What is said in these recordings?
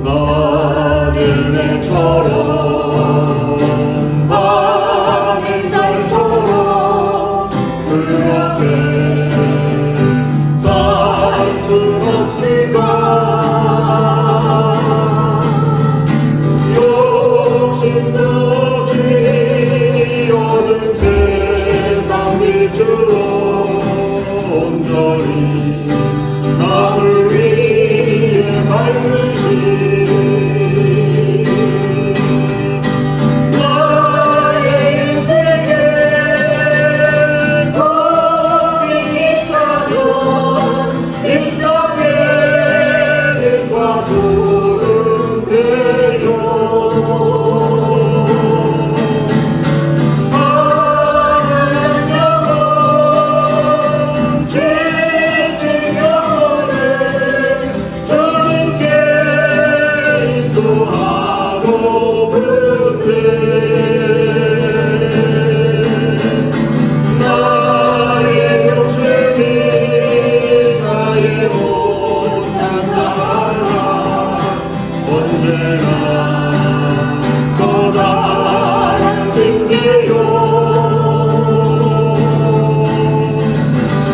낮은 해처럼 밤의 달처럼 그렇게 살 수 없을까. 욕심도 없이 어느 세상 위주로 온전히 남을 위해 살듯이 나의 인생에 겁이 있다면 이 땅에는 과소는 돼요. 나의 욕심이 나의 못난 사랑 언제나 커다란 징계요.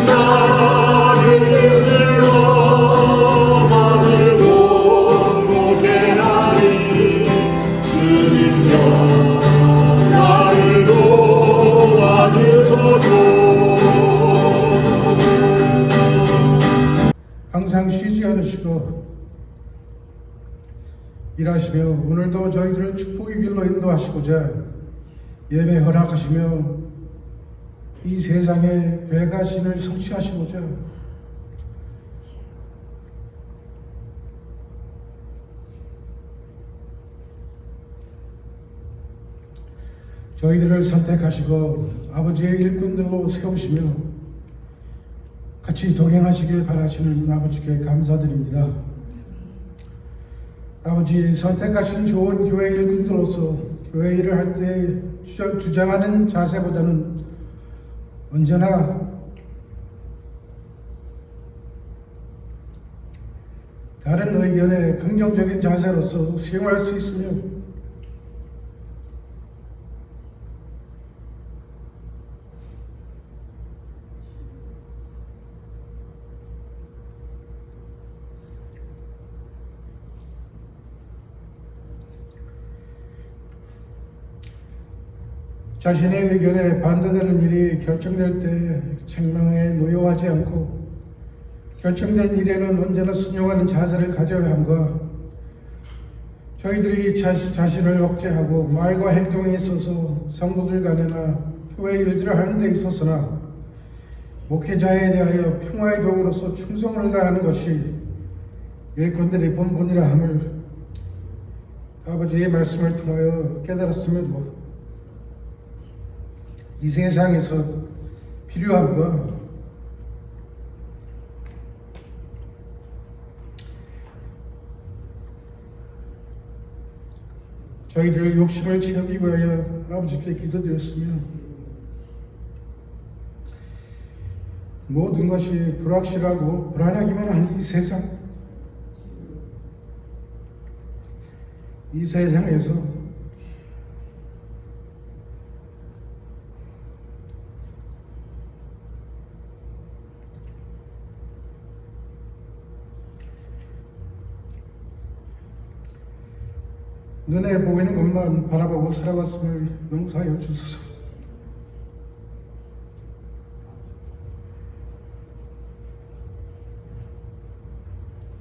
나를 들들러 하늘 공고케 하리. 주님여 나를 도와주소서. 항상 쉬지 않으시고 일하시며 오늘도 저희들을 축복의 길로 인도하시고자 예배 허락하시며 이 세상에 교회가 신을 성취하시고자 저희들을 선택하시고 아버지의 일꾼들로 세우시며 같이 동행하시길 바라시는 아버지께 감사드립니다. 아버지, 선택하신 좋은 교회 일꾼들로서 교회 일을 할 때 주장하는 자세보다는 언제나 다른 의견에 긍정적인 자세로서 수용할 수 있으며 자신의 의견에 반대되는 일이 결정될 때 책망에 노여워하지 않고 결정된 일에는 언제나 순종하는 자세를 가져야 함과 저희들이 자신을 억제하고 말과 행동에 있어서 성도들 간에나 교회 일들을 하는 데 있어서나 목회자에 대하여 평화의 도구로서 충성을 다하는 것이 일꾼들의 본분이라 함을 아버지의 말씀을 통하여 깨달았음에도 이 세상에서 필요함과 저희들 욕심을 채우기 위하여 아버지께 기도드렸으며 모든 것이 불확실하고 불안하기만 한 이 세상에서 눈에 보이는 것만 바라보고 살아왔음을 용서하여 주소서.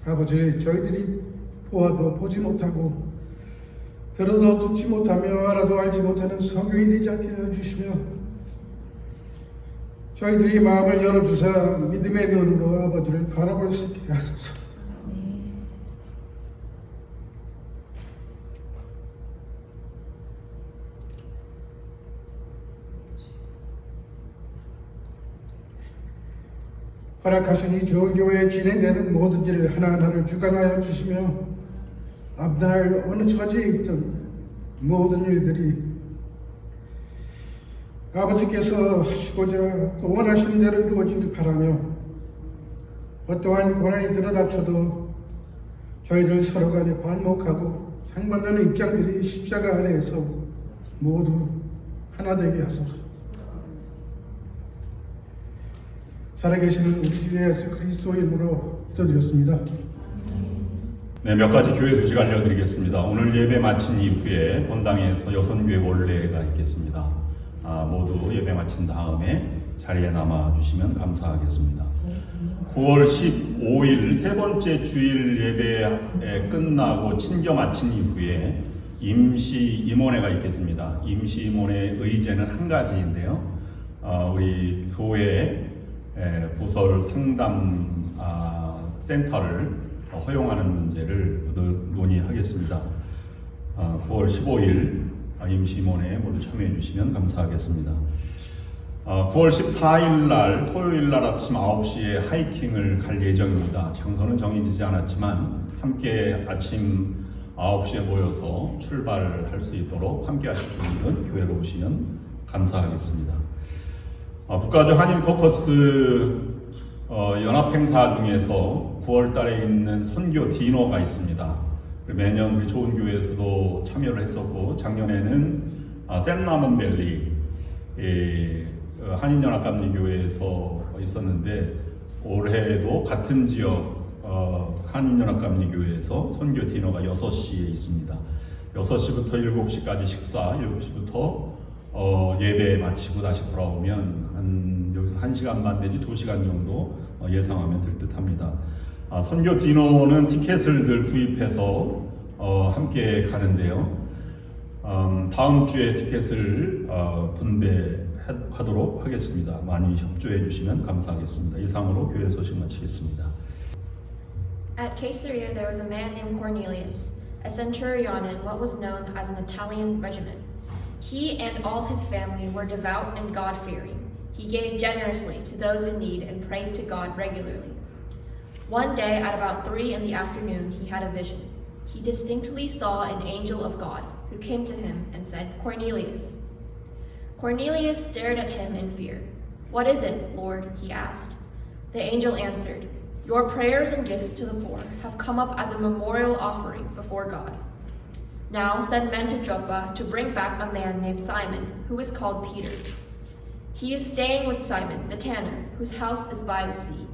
아버지, 저희들이 보아도 보지 못하고 들어도 듣지 못하며 알아도 알지 못하는 성경이 되지 않게 해주시며 저희들이 마음을 열어주사 믿음의 눈으로 아버지를 바라볼 수 있게 하소서. 허락하신 이 좋은 교회에 진행되는 모든 일을 하나하나를 주관하여 주시며 앞날 어느 처지에 있던 모든 일들이 아버지께서 하시고자 또 원하시는 대로 이루어지길 바라며 어떠한 고난이 들어닥쳐도 저희들 서로 간에 반목하고 상반되는 입장들이 십자가 아래에서 모두 하나 되게 하소서. 살아계시는 우리 주 예수 그리스도의 이름으로 기도드렸습니다. 네, 몇 가지 교회 소식 알려드리겠습니다. 오늘 예배 마친 이후에 본당에서 여선교회 원례가 있겠습니다. 모두 예배 마친 다음에 자리에 남아주시면 감사하겠습니다. 9월 15일 세 번째 주일 예배 끝나고 친겨 마친 이후에 임시 임원회가 있겠습니다. 임시 임원회 의제는 한 가지인데요. 우리 교회 부설 상담 센터를 허용하는 문제를 논의하겠습니다. 9월 15일 임시임원회에 모두 참여해 주시면 감사하겠습니다. 9월 14일 날 토요일 날 아침 9시에 하이킹을 갈 예정입니다. 장소는 정해지지 않았지만 함께 아침 9시에 모여서 출발할 수 있도록 함께 하실 분들은 교회로 오시면 감사하겠습니다. 북가주 한인 코커스 연합행사 중에서 9월 달에 있는 선교 디너가 있습니다. 매년 우리 좋은교회에서도 참여를 했었고, 작년에는 샘나먼밸리 한인연합감리교회에서 있었는데, 올해도 같은 지역 한인연합감리교회에서 선교 디너가 6시에 있습니다. 6시부터 7시까지 식사, 7시부터 예배 마치고 다시 돌아오면 여기서 1시간 반 내지 2시간 정도 예상하면 될 듯 합니다. 선교 디너는 티켓을 늘 구입해서 함께 가는데요. 다음 주에 티켓을 분배하도록 하겠습니다. 많이 협조해 주시면 감사하겠습니다. 이상으로 교회 소식 마치겠습니다. At Caesarea there was a man named Cornelius, a centurion in what was known as an Italian regiment. He and all his family were devout and God-fearing. He gave generously to those in need and prayed to God regularly. One day at about 3 in the afternoon he had a vision. He distinctly saw an angel of God who came to him and said, "Cornelius." Cornelius stared at him in fear. "What is it, Lord?" he asked. The angel answered, "Your prayers and gifts to the poor have come up as a memorial offering before God. Now send men to Joppa to bring back a man named Simon, who is called Peter. He is staying with Simon, the tanner, whose house is by the sea."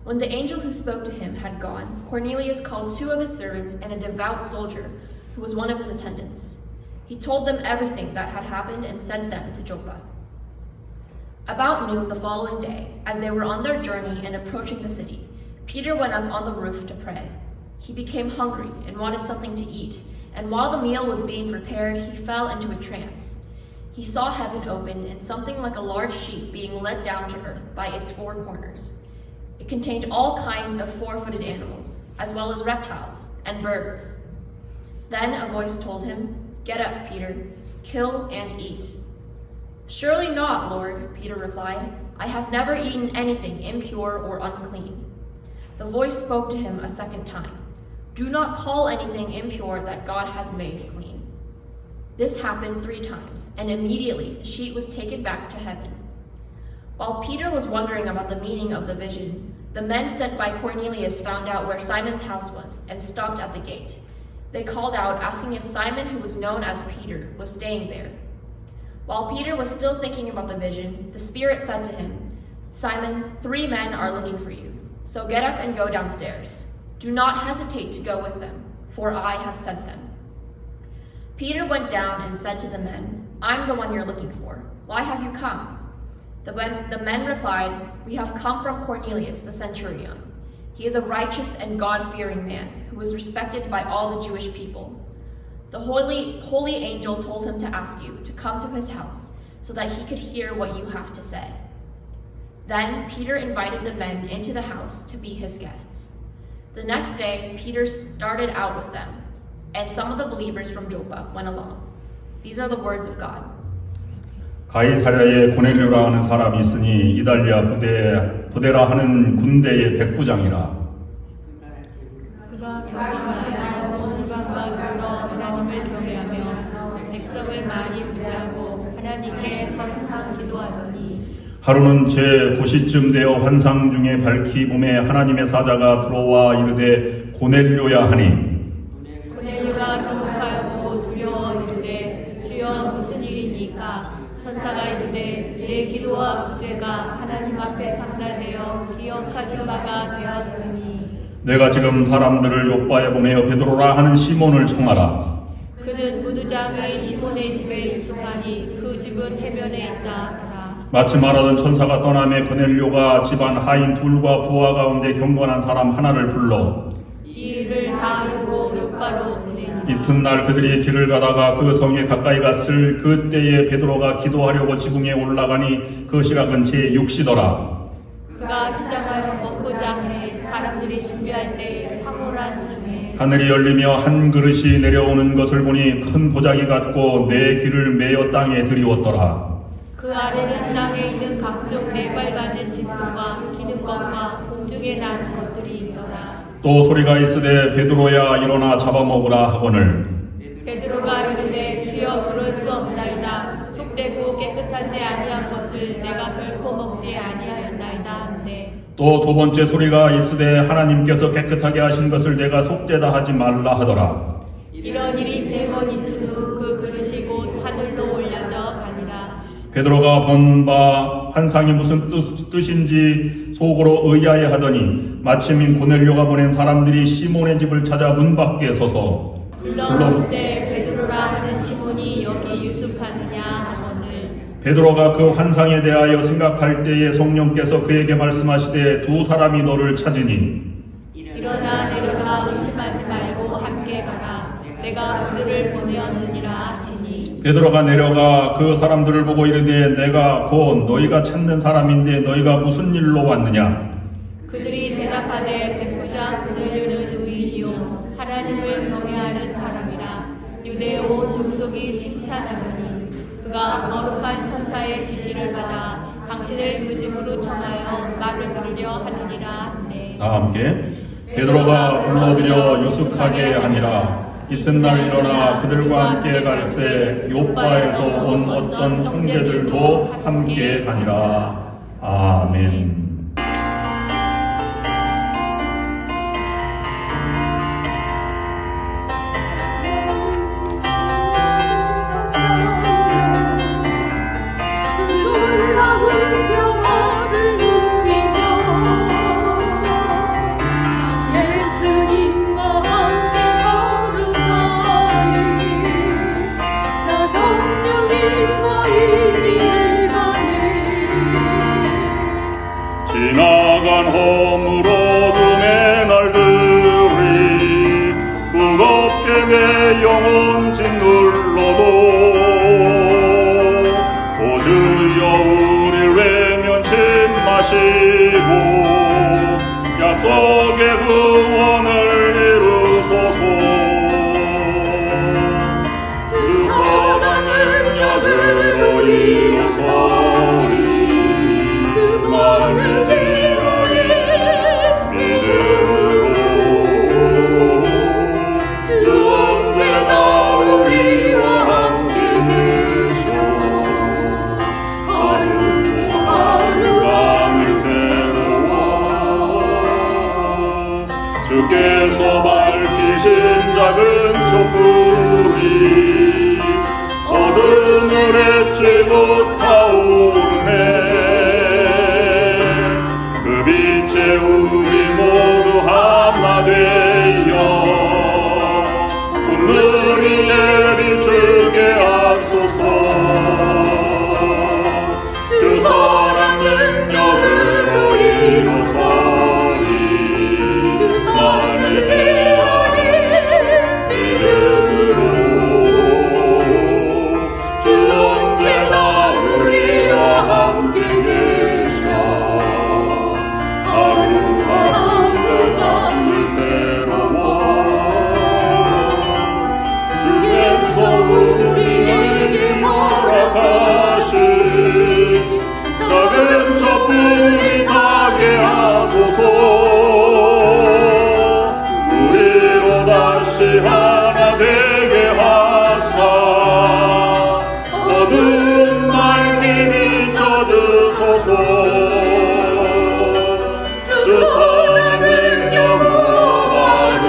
When the angel who spoke to him had gone, Cornelius called 2 of his servants and a devout soldier who was one of his attendants. He told them everything that had happened and sent them to Joppa. About noon the following day, as they were on their journey and approaching the city, Peter went up on the roof to pray. He became hungry and wanted something to eat, and while the meal was being prepared, he fell into a trance. He saw heaven opened and something like a large sheet being let down to earth by its 4 corners. It contained all kinds of 4-footed animals, as well as reptiles and birds. Then a voice told him, "Get up, Peter, kill and eat." "Surely not, Lord," Peter replied. "I have never eaten anything impure or unclean." The voice spoke to him a second time. "Do not call anything impure that God has made clean." This happened 3 times, and immediately the sheet was taken back to heaven. While Peter was wondering about the meaning of the vision, the men sent by Cornelius found out where Simon's house was and stopped at the gate. They called out, asking if Simon, who was known as Peter, was staying there. While Peter was still thinking about the vision, the Spirit said to him, "Simon, 3 men are looking for you. So get up and go downstairs. Do not hesitate to go with them, for I have sent them." Peter went down and said to the men, "I'm the one you're looking for. Why have you come?" The men replied, "We have come from Cornelius the centurion. He is a righteous and God-fearing man who is respected by all the Jewish people. The holy angel told him to ask you to come to his house so that he could hear what you have to say." Then Peter invited the men into the house to be his guests. The next day, Peter started out with them, and some of the believers from Joppa went along. These are the words of God. 가이사랴에 고넬료라 하는 사람이 있으니 이달리아 부데라 하는 군대의 백부장이라. 그가 경건하여 온 지방과 여러 하나님을 경외하며 백성을 많이 구제하고 하나님께 항상 기도하더니 하루는 제 9시쯤 되어 환상 중에 밝히 봄에 하나님의 사자가 들어와 이르되 고넬료야 하니 고넬료가 주목하여 보고 두려워 이르되 주여 무슨 일이니까? 천사가 이르되 내 기도와 구제가 하나님 앞에 상달되어 기억하신 바가 되었으니 내가 지금 사람들을 요바에 보내어 베드로라 하는 시몬을 청하라. 그는 무두장의 시몬의 집에 익숙하니 그 집은 해변에 있다 하더라. 마치 말하던 천사가 떠나매 고넬료가 집안 하인 둘과 부하 가운데 경건한 사람 하나를 불러 이 일을 다 이루고 요바로 보내니라. 이튿날 그들이 길을 가다가 그 성에 가까이 갔을 그때에 베드로가 기도하려고 지붕에 올라가니 그 시각은 제6시더라. 그가 시작하여 먹고자 해 사람들이 준비할 때에 황홀한 중에 하늘이 열리며 한 그릇이 내려오는 것을 보니 큰 보자기 같고 네 귀를 메어 땅에 들이웠더라. 그 안에는 땅에 있는 각종 네발 가진 짐승과 기는 것과 공중에 나는 것들이 있더라. 또 소리가 있으되 베드로야 일어나 잡아먹으라 하거늘 베드로가 이르되 주여 그럴 수 없나이다. 속되고 깨끗하지 아니한 것을 내가 결코 먹지 아니하였나이다 한데 또 두 번째 소리가 있으되 하나님께서 깨끗하게 하신 것을 내가 속되다 하지 말라 하더라. 이런 일이 세 번 있은 후 그 그릇이 곧 하늘로 올려져 가니라. 베드로가 본 바 환상이 무슨 뜻인지 속으로 의아해 하더니 마침인 고넬료가 보낸 사람들이 시몬의 집을 찾아 문 밖에 서서 불러본때 베드로라 하는 시몬이 여기 유숙하느냐 하거늘 베드로가 그 환상에 대하여 생각할 때에 성령께서 그에게 말씀하시되 두 사람이 너를 찾으니 일어나 내려가 의심하지 말고 함께 가라. 내가 그들을 보내었느니라 하시니 베드로가 내려가 그 사람들을 보고 이르되 내가 곧 너희가 찾는 사람인데 너희가 무슨 일로 왔느냐. 그들이 대답하되 백부장 고넬료는 의인이요 하나님을 경외하는 사람이라. 유대 온 족속이 칭찬하더니 그가 거룩한 천사의 지시를 받아 당신을 그 집으로 청하여 말을 들으려 하느니라 하네. 다 함께 베드로가 불러들여 유숙하게 하니라. 이튿날 일어나 그들과 함께 갈새 요바에서 온 어떤 형제들도 함께 가니라. 아멘. 그 놀라운 평화를 누리며 예수님과 함께 걸어가리. 나 성령님과 이리를 가네. 지나간 허물 어둠의 날들이 무겁게 내 영혼 짓눌러도 오주여 우릴 외면치 마시고 약속의 구원을 이루소서. 주 사랑은 역으로 이루소리 주만을 지으리 믿음으로 주 언제나 우리와 함께 계셔 하루하루가 늘 새로워. 주께서 밝히신 작은 촛불이 어둠을 헤치고 타오르네. 그 빛에 우리 모두 하나 되어 오늘이 비추게 하소서. 주 사랑은 영으로 이루소리 주만을 지으리 믿음으로 주 언제나 우리와 함께 계셔 하루하루가 늘 새로워. 주께서 우리에게 허락하신 작은 촛불이 타게 하소서. 우리로 다시 하나 되게 하사 어두운 밝기 비춰주소서. 주 사랑은 영원하는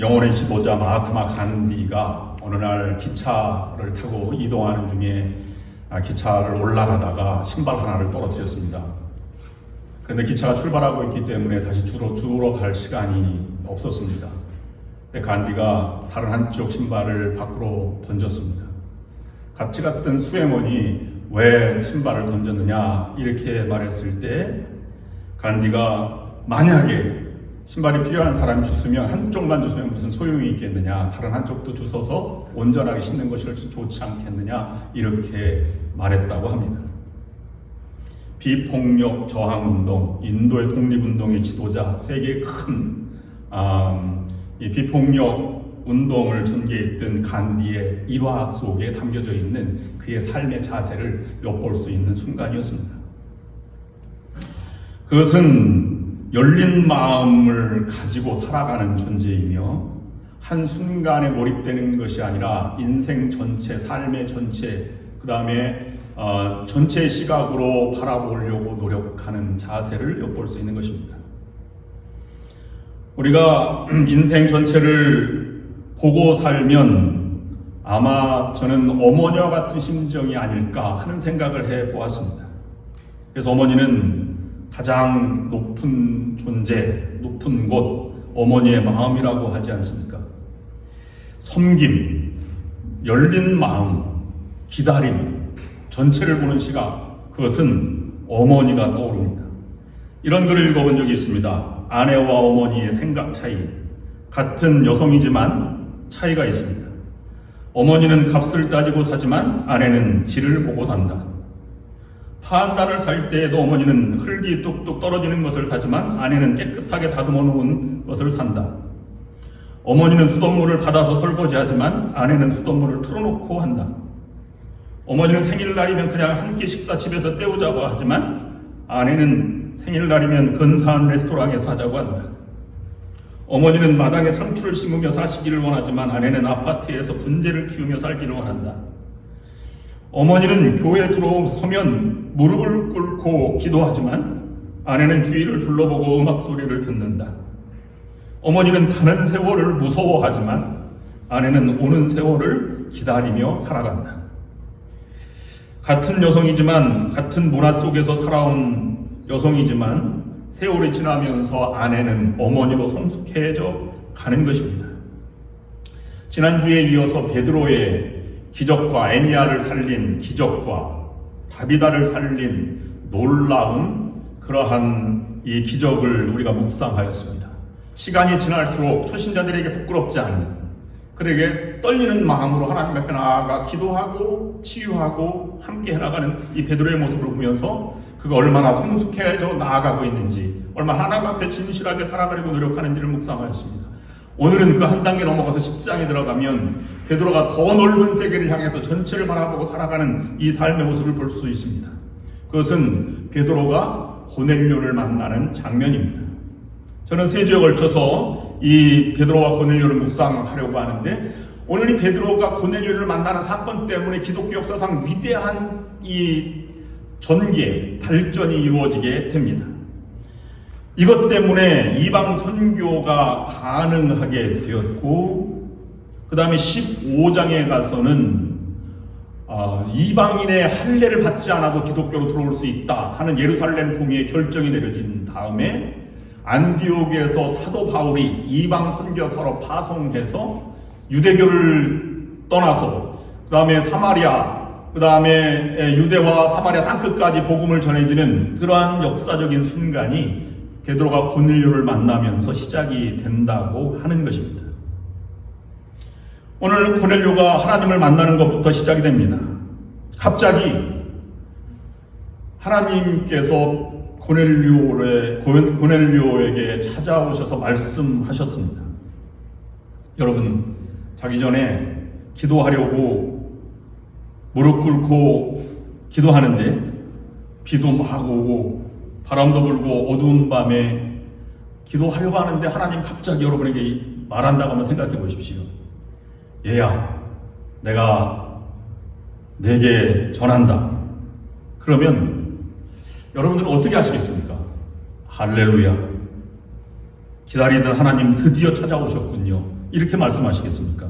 영혼의 지도자 마하트마 간디가 어느 날 기차를 타고 이동하는 중에 기차를 올라가다가 신발 하나를 떨어뜨렸습니다. 그런데 기차가 출발하고 있기 때문에 다시 주우러 갈 시간이 없었습니다. 근데 간디가 다른 한쪽 신발을 밖으로 던졌습니다. 같이 갔던 수행원이 왜 신발을 던졌느냐 이렇게 말했을 때 간디가 만약에 신발이 필요한 사람이 주스면 한쪽만 주스면 무슨 소용이 있겠느냐, 다른 한쪽도 주워서 온전하게 신는 것이 훨씬 좋지 않겠느냐 이렇게 말했다고 합니다. 비폭력 저항운동, 인도의 독립운동의 지도자, 세계의 큰 이 비폭력 운동을 전개했던 간디의 일화 속에 담겨져 있는 그의 삶의 자세를 엿볼 수 있는 순간이었습니다. 그것은 열린 마음을 가지고 살아가는 존재이며 한순간에 몰입되는 것이 아니라 인생 전체, 삶의 전체, 그 다음에 전체 시각으로 바라보려고 노력하는 자세를 엿볼 수 있는 것입니다. 우리가 인생 전체를 보고 살면 아마 저는 어머니와 같은 심정이 아닐까 하는 생각을 해보았습니다. 그래서 어머니는 가장 높은 존재, 높은 곳, 어머니의 마음이라고 하지 않습니까? 섬김, 열린 마음, 기다림, 전체를 보는 시각, 그것은 어머니가 떠오릅니다. 이런 글을 읽어본 적이 있습니다. 아내와 어머니의 생각 차이, 같은 여성이지만 차이가 있습니다. 어머니는 값을 따지고 사지만 아내는 질을 보고 산다. 파한단을 살 때에도 어머니는 흙이 뚝뚝 떨어지는 것을 사지만 아내는 깨끗하게 다듬어 놓은 것을 산다. 어머니는 수돗물을 받아서 설거지하지만 아내는 수돗물을 틀어놓고 한다. 어머니는 생일날이면 그냥 한 끼 식사 집에서 때우자고 하지만 아내는 생일날이면 근사한 레스토랑에서 하자고 한다. 어머니는 마당에 상추를 심으며 사시기를 원하지만 아내는 아파트에서 분재를 키우며 살기를 원한다. 어머니는 교회에 들어서면 무릎을 꿇고 기도하지만 아내는 주위를 둘러보고 음악 소리를 듣는다. 어머니는 가는 세월을 무서워하지만 아내는 오는 세월을 기다리며 살아간다. 같은 여성이지만, 같은 문화 속에서 살아온 여성이지만 세월이 지나면서 아내는 어머니로 성숙해져 가는 것입니다. 지난주에 이어서 베드로의 기적과 애니아를 살린 기적과 다비다를 살린 놀라운 그러한 이 기적을 우리가 묵상하였습니다. 시간이 지날수록 초신자들에게 부끄럽지 않은, 그에게 떨리는 마음으로 하나님 앞에 나아가 기도하고 치유하고 함께 해나가는 이 베드로의 모습을 보면서 그가 얼마나 성숙해져 나아가고 있는지, 얼마나 하나님 앞에 진실하게 살아가려고 노력하는지를 묵상하였습니다. 오늘은 그 한 단계 넘어가서 10장에 들어가면 베드로가 더 넓은 세계를 향해서 전체를 바라보고 살아가는 이 삶의 모습을 볼 수 있습니다. 그것은 베드로가 고넬료를 만나는 장면입니다. 저는 세 주에 걸쳐서 이 베드로와 고넬료를 묵상하려고 하는데, 오늘 이 베드로가 고넬료를 만나는 사건 때문에 기독교 역사상 위대한 이 전개, 발전이 이루어지게 됩니다. 이것 때문에 이방 선교가 가능하게 되었고, 그 다음에 15장에 가서는 이방인의 할례를 받지 않아도 기독교로 들어올 수 있다 하는 예루살렘 공의의 결정이 내려진 다음에 안디옥에서 사도 바울이 이방 선교사로 파송해서 유대교를 떠나서 그 다음에 사마리아, 그 다음에 유대와 사마리아 땅끝까지 복음을 전해지는 그러한 역사적인 순간이 베드로가 고넬료를 만나면서 시작이 된다고 하는 것입니다. 오늘 고넬료가 하나님을 만나는 것부터 시작이 됩니다. 갑자기 하나님께서 고넬료에게 찾아오셔서 말씀하셨습니다. 여러분, 자기 전에 기도하려고 무릎 꿇고 기도하는데 비도 막 오고 바람도 불고 어두운 밤에 기도하려고 하는데 하나님 갑자기 여러분에게 말한다고 한번 생각해 보십시오. 얘야, 내가 내게 전한다. 그러면 여러분들은 어떻게 하시겠습니까? 할렐루야, 기다리던 하나님 드디어 찾아오셨군요. 이렇게 말씀하시겠습니까?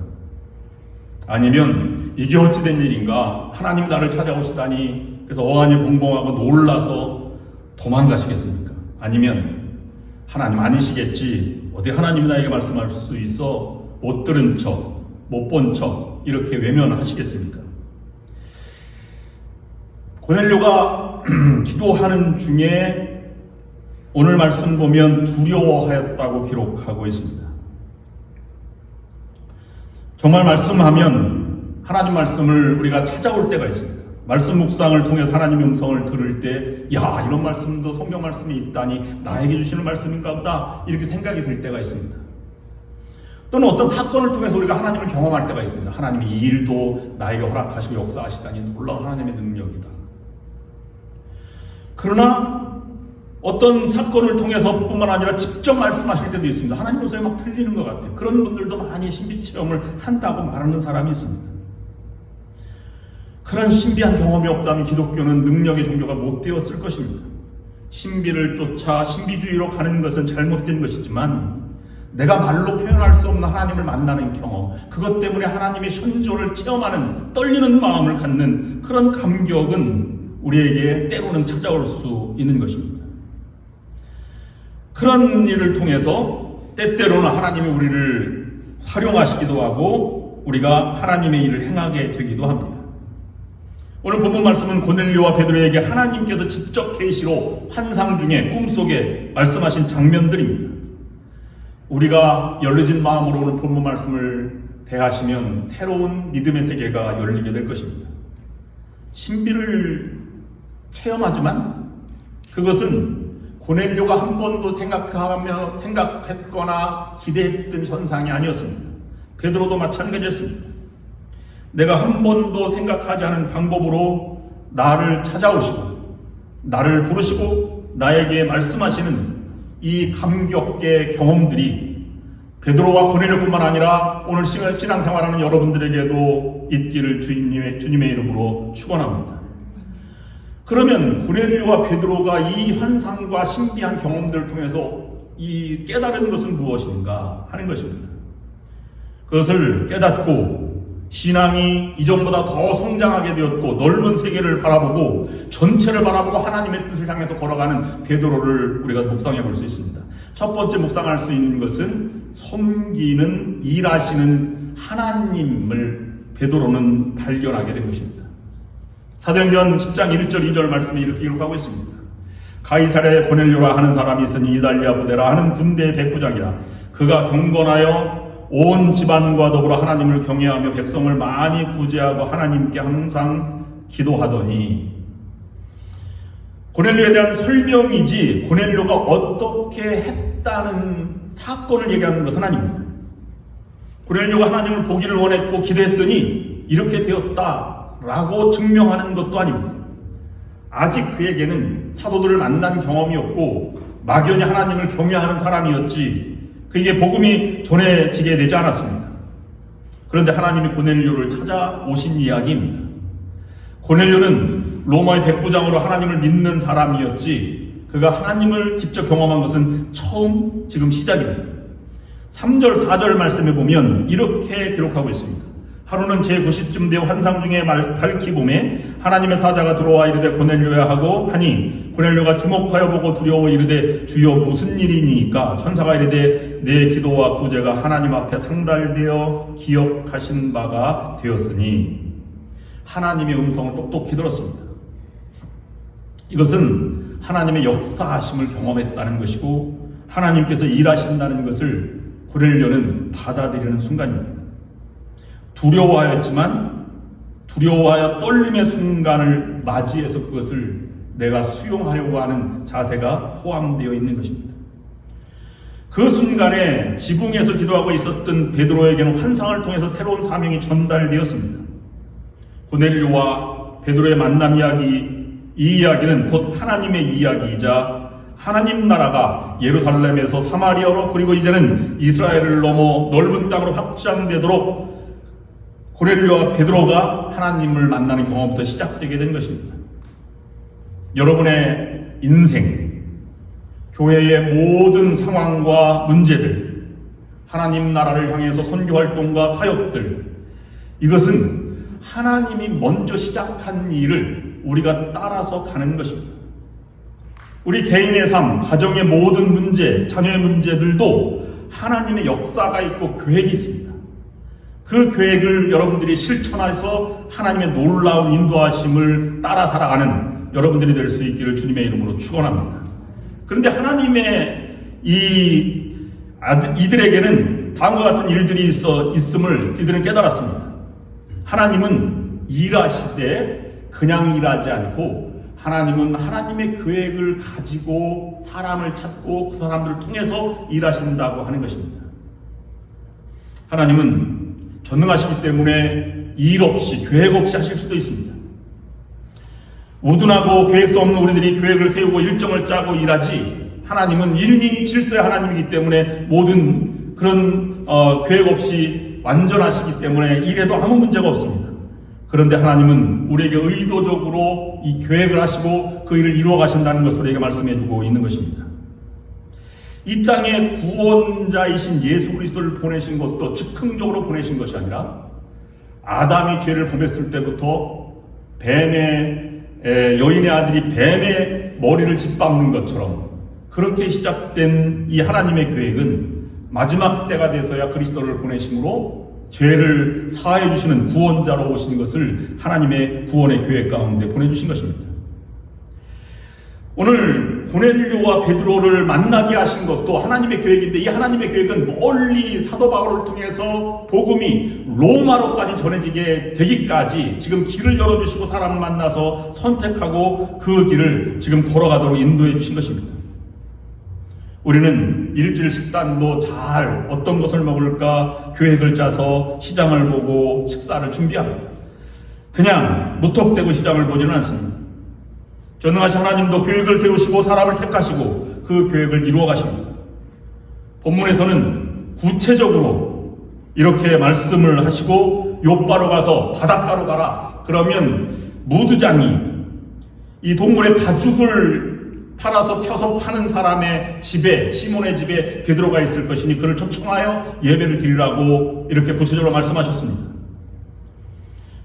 아니면 이게 어찌된 일인가? 하나님 나를 찾아오시다니 그래서 어안이 봉봉하고 놀라서 도망가시겠습니까? 아니면 하나님 아니시겠지, 어디 하나님이 나에게 말씀할 수 있어 못 들은 척, 못 본 척 이렇게 외면하시겠습니까? 고넬료가 기도하는 중에 오늘 말씀 보면 두려워하였다고 기록하고 있습니다. 정말 말씀하면 하나님 말씀을 우리가 찾아올 때가 있습니다. 말씀 묵상을 통해서 하나님의 음성을 들을 때, 야, 이런 말씀도 성경 말씀이 있다니 나에게 주시는 말씀인가 보다 이렇게 생각이 들 때가 있습니다. 또는 어떤 사건을 통해서 우리가 하나님을 경험할 때가 있습니다. 하나님이 이 일도 나에게 허락하시고 역사하시다니 놀라운 하나님의 능력이다. 그러나 어떤 사건을 통해서 뿐만 아니라 직접 말씀하실 때도 있습니다. 하나님 음성이 막 들리는 것 같아요. 그런 분들도 많이 신비 체험을 한다고 말하는 사람이 있습니다. 그런 신비한 경험이 없다면 기독교는 능력의 종교가 못 되었을 것입니다. 신비를 쫓아 신비주의로 가는 것은 잘못된 것이지만 내가 말로 표현할 수 없는 하나님을 만나는 경험, 그것 때문에 하나님의 현조를 체험하는 떨리는 마음을 갖는 그런 감격은 우리에게 때로는 찾아올 수 있는 것입니다. 그런 일을 통해서 때때로는 하나님이 우리를 활용하시기도 하고 우리가 하나님의 일을 행하게 되기도 합니다. 오늘 본문 말씀은 고넬료와 베드로에게 하나님께서 직접 계시로 환상 중에 꿈속에 말씀하신 장면들입니다. 우리가 열려진 마음으로 오늘 본문 말씀을 대하시면 새로운 믿음의 세계가 열리게 될 것입니다. 신비를 체험하지만 그것은 고넬료가 한 번도 생각했거나 기대했던 현상이 아니었습니다. 베드로도 마찬가지였습니다. 내가 한 번도 생각하지 않은 방법으로 나를 찾아오시고 나를 부르시고 나에게 말씀하시는 이 감격의 경험들이 베드로와 고넬료뿐만 아니라 오늘 신앙생활하는 여러분들에게도 있기를 주님의 이름으로 축원합니다. 그러면 고넬료와 베드로가 이 환상과 신비한 경험들을 통해서 이 깨달은 것은 무엇인가 하는 것입니다. 그것을 깨닫고 신앙이 이전보다 더 성장하게 되었고 넓은 세계를 바라보고 전체를 바라보고 하나님의 뜻을 향해서 걸어가는 베드로를 우리가 묵상해 볼 수 있습니다. 첫 번째 묵상할 수 있는 것은 섬기는, 일하시는 하나님을 베드로는 발견하게 된 것입니다. 사도행전 10장 1절 2절 말씀이 이렇게 기록하고 있습니다. 가이사랴에 고넬료라 하는 사람이 있으니 이달리아 부대라 하는 군대의 백부장이라. 그가 경건하여 온 집안과 더불어 하나님을 경외하며 백성을 많이 구제하고 하나님께 항상 기도하더니. 고넬료에 대한 설명이지 고넬료가 어떻게 했다는 사건을 얘기하는 것은 아닙니다. 고넬료가 하나님을 보기를 원했고 기도했더니 이렇게 되었다라고 증명하는 것도 아닙니다. 아직 그에게는 사도들을 만난 경험이 없고 막연히 하나님을 경외하는 사람이었지 그에게 복음이 전해지게 되지 않았습니다. 그런데 하나님이 고넬료를 찾아오신 이야기입니다. 고넬료는 로마의 백부장으로 하나님을 믿는 사람이었지 그가 하나님을 직접 경험한 것은 처음 지금 시작입니다. 3절 4절 말씀에 보면 이렇게 기록하고 있습니다. 하루는 제9시쯤 되어 환상 중에 밝히 봄에 하나님의 사자가 들어와 이르되 고넬료야 하고 하니 고넬료가 주목하여 보고 두려워 이르되 주여 무슨 일이니까 천사가 이르되 내 기도와 구제가 하나님 앞에 상달되어 기억하신 바가 되었으니. 하나님의 음성을 똑똑히 들었습니다. 이것은 하나님의 역사하심을 경험했다는 것이고 하나님께서 일하신다는 것을 고넬료는 받아들이는 순간입니다. 두려워하였지만 두려워하여 떨림의 순간을 맞이해서 그것을 내가 수용하려고 하는 자세가 포함되어 있는 것입니다. 그 순간에 지붕에서 기도하고 있었던 베드로에게는 환상을 통해서 새로운 사명이 전달되었습니다. 고넬료와 베드로의 만남 이야기, 이 이야기는 곧 하나님의 이야기이자 하나님 나라가 예루살렘에서 사마리아로 그리고 이제는 이스라엘을 넘어 넓은 땅으로 확장되도록 고넬료와 베드로가 하나님을 만나는 경험부터 시작되게 된 것입니다. 여러분의 인생, 교회의 모든 상황과 문제들, 하나님 나라를 향해서 선교활동과 사역들, 이것은 하나님이 먼저 시작한 일을 우리가 따라서 가는 것입니다. 우리 개인의 삶, 가정의 모든 문제, 자녀의 문제들도 하나님의 역사가 있고 계획이 있습니다. 그 계획을 여러분들이 실천해서 하나님의 놀라운 인도하심을 따라 살아가는 여러분들이 될 수 있기를 주님의 이름으로 축원합니다. 그런데 하나님의 이들에게는 다음과 같은 일들이 있음을 이들은 깨달았습니다. 하나님은 일하시되 그냥 일하지 않고 하나님은 하나님의 계획을 가지고 사람을 찾고 그 사람들을 통해서 일하신다고 하는 것입니다. 하나님은 전능하시기 때문에 일 없이 계획 없이 하실 수도 있습니다. 우둔하고 계획서 없는 우리들이 계획을 세우고 일정을 짜고 일하지, 하나님은 일이 질서의 하나님이기 때문에 모든 그런 계획 없이 완전하시기 때문에 일에도 아무 문제가 없습니다. 그런데 하나님은 우리에게 의도적으로 이 계획을 하시고 그 일을 이루어 가신다는 것을 우리에게 말씀해 주고 있는 것입니다. 이 땅에 구원자이신 예수 그리스도를 보내신 것도 즉흥적으로 보내신 것이 아니라 아담이 죄를 범했을 때부터 여인의 아들이 뱀의 머리를 짓밟는 것처럼 그렇게 시작된 이 하나님의 계획은 마지막 때가 돼서야 그리스도를 보내심으로 죄를 사하여 주시는 구원자로 오신 것을 하나님의 구원의 계획 가운데 보내주신 것입니다. 오늘 고넬료와 베드로를 만나게 하신 것도 하나님의 계획인데, 이 하나님의 계획은 멀리 사도 바울을 통해서 복음이 로마로까지 전해지게 되기까지 지금 길을 열어주시고 사람을 만나서 선택하고 그 길을 지금 걸어가도록 인도해 주신 것입니다. 우리는 일주일 식단도 잘 어떤 것을 먹을까 계획을 짜서 시장을 보고 식사를 준비합니다. 그냥 무턱대고 시장을 보지는 않습니다. 전능하신 하나님도 계획을 세우시고 사람을 택하시고 그 계획을 이루어 가십니다. 본문에서는 구체적으로 이렇게 말씀을 하시고 욥바로 가서 바닷가로 가라. 그러면 무드장이 이 동물의 가죽을 팔아서 펴서 파는 사람의 집에, 시몬의 집에 베드로가 있을 것이니 그를 초청하여 예배를 드리라고 이렇게 구체적으로 말씀하셨습니다.